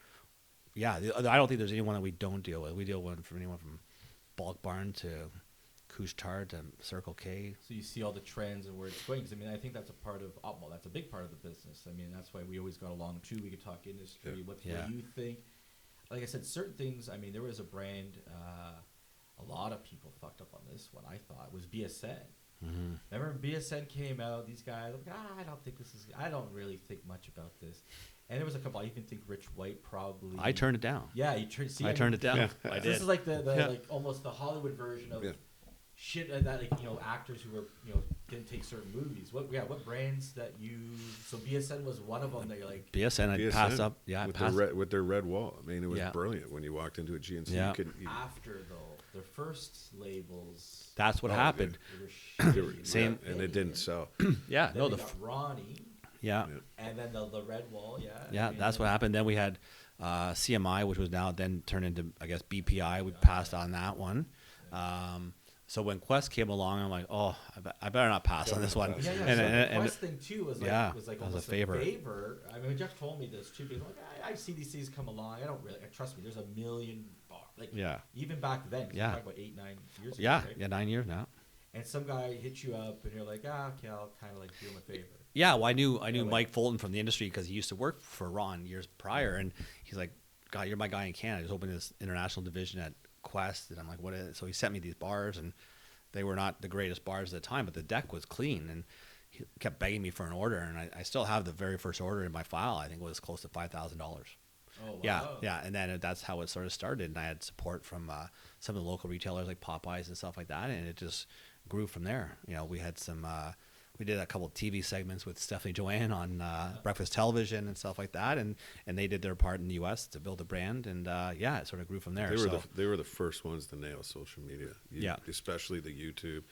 Yeah, I don't think there's anyone that we don't deal with. We deal with anyone from Bulk Barn to Couche-Tard to Circle K. So you see all the trends and where it's going. Because I mean, I think that's a part of that's a big part of the business. I mean, that's why we always got along too. We could talk industry, what you think. Like I said, certain things. I mean, there was a brand. A lot of people fucked up on this one. I thought was BSN. Remember BSN came out, these guys like, I don't really think much about this. And there was a couple, I even think Rich White probably. I turned it down. Yeah, I turned it down. Yeah. I did. This is like the like almost the Hollywood version of shit that actors who were didn't take certain movies. What brands that you? So BSN was one of them that you're like. BSN passed up. Yeah, with their red wall. I mean, it was brilliant when you walked into a GNC. Yeah. After though, their first labels. That's what happened. They were Same, and it didn't sell. Yeah, then got Ronnie. Yeah. And then the red wall. Yeah. Yeah, that's what happened. Then we had CMI, which was now then turned into, I guess, BPI. We passed on that one. So when Quest came along, I'm like, oh, I better not pass on this one. Yeah. And the Quest thing too was like almost a favor. I mean, Jeff told me this too. Because like, I see these things come along. I don't really trust me. There's a million bars. Like even back then. You're talking about 8-9 years ago. Yeah, right? yeah, 9 years now. And some guy hits you up, and you're like, okay, I'll kind of like do him a favor. Yeah, well, I knew Mike Fulton from the industry because he used to work for Ron years prior, and he's like, God, you're my guy in Canada. He's opening this international division at Quest, and I'm like, what is it? So he sent me these bars, and they were not the greatest bars at the time, but the deck was clean, and he kept begging me for an order, and I still have the very first order in my file. I think it was close to $5,000. Oh, wow. Yeah, and then that's how it sort of started, and I had support from some of the local retailers like Popeyes and stuff like that, and it just grew from there. We had some we did a couple of TV segments with Stephanie Joanne on breakfast television and stuff like that, and they did their part in the U.S. to build a brand, and it sort of grew from there. They were the first ones to nail social media, especially the YouTube,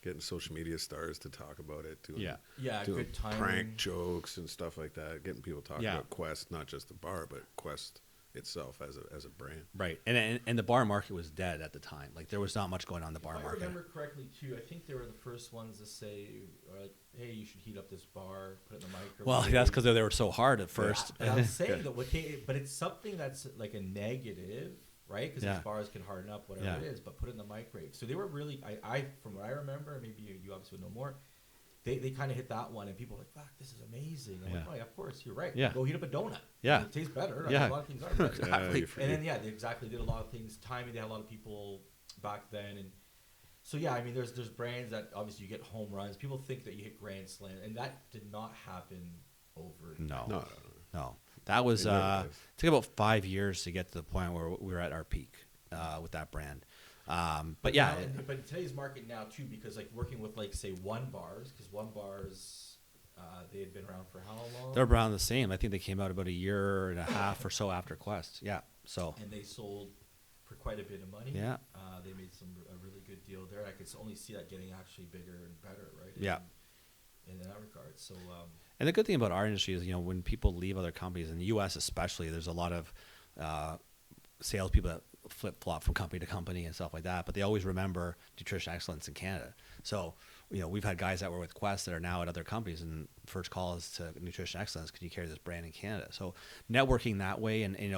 getting social media stars to talk about it, doing good timing, prank jokes and stuff like that, getting people talking about Quest, not just the bar, but Quest itself as a brand. Right, and the bar market was dead at the time. Like there was not much going on in the bar market. If I remember correctly too, I think they were the first ones to say, "Hey, you should heat up this bar, put it in the microwave." Well, that's because they were so hard at first. But I'm saying that but it's something that's like a negative, right? Because these bars can harden up, whatever it is. But put it in the microwave. So they were really, I from what I remember, maybe you obviously would know more. they kind of hit that one, and people are like, fuck, this is amazing. I'm like, oh, yeah, of course, you're right. Yeah. Go heat up a donut. Yeah. It tastes better. Yeah. A lot of things are better. Exactly. And then, yeah, they exactly did a lot of things. Timing, they had a lot of people back then. And so, yeah, I mean, there's brands that obviously you get home runs. People think that you hit grand slam, and that did not happen over. No. That was, it took about 5 years to get to the point where we were at our peak with that brand. But yeah. Now, but in today's market now, too, because like working with, like, say, One Bars, because One Bars, they had been around for how long? They're around the same. I think they came out about a year and a half or so after Quest. Yeah. So. And they sold for quite a bit of money. Yeah. They made a really good deal there. I could only see that getting actually bigger and better, right? Yeah. In that regard. So. And the good thing about our industry is, when people leave other companies, in the U.S. especially, there's a lot of salespeople that flip-flop from company to company and stuff like that, but they always remember Nutrition Excellence in Canada. So, we've had guys that were with Quest that are now at other companies, and first call is to Nutrition Excellence, can you carry this brand in Canada? So networking that way, and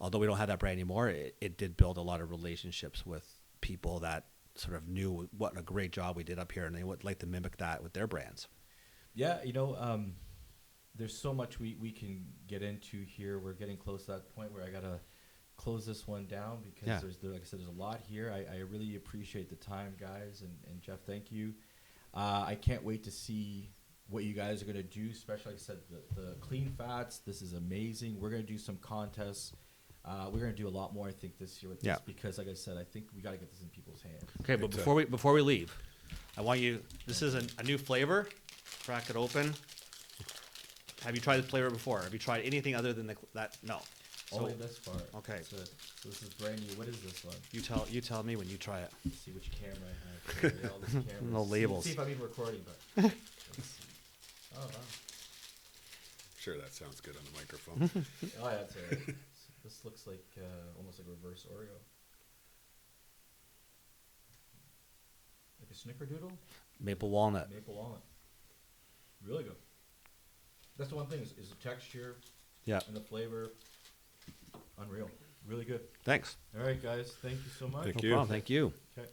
although we don't have that brand anymore, it did build a lot of relationships with people that sort of knew what a great job we did up here, and they would like to mimic that with their brands. Yeah, there's so much we can get into here. We're getting close to that point where I gotta close this one down because like I said, there's a lot here. I really appreciate the time, guys, and Jeff, thank you. I can't wait to see what you guys are gonna do, especially like I said, the clean fats. This is amazing. We're gonna do some contests. We're gonna do a lot more, I think, this year with this because, like I said, I think we got to get this in people's hands. Okay, but before we leave, I want you. This is a new flavor. Crack it open. Have you tried this flavor before? Have you tried anything other than that? No. Only this part. Okay. So this is brand new. What is this one? You tell me when you try it. Let's see which camera I have. All these cameras. No labels. See if I'm even recording, but let's see. Oh, wow. Sure, that sounds good on the microphone. Oh, yeah, that's right. This looks like almost like reverse Oreo. Like a snickerdoodle? Maple walnut. Maple walnut. Really good. That's the one thing is the texture and the flavor. Unreal. Really good. Thanks. All right, guys. Thank you so much. Thank No you. problem. Thank you. Okay.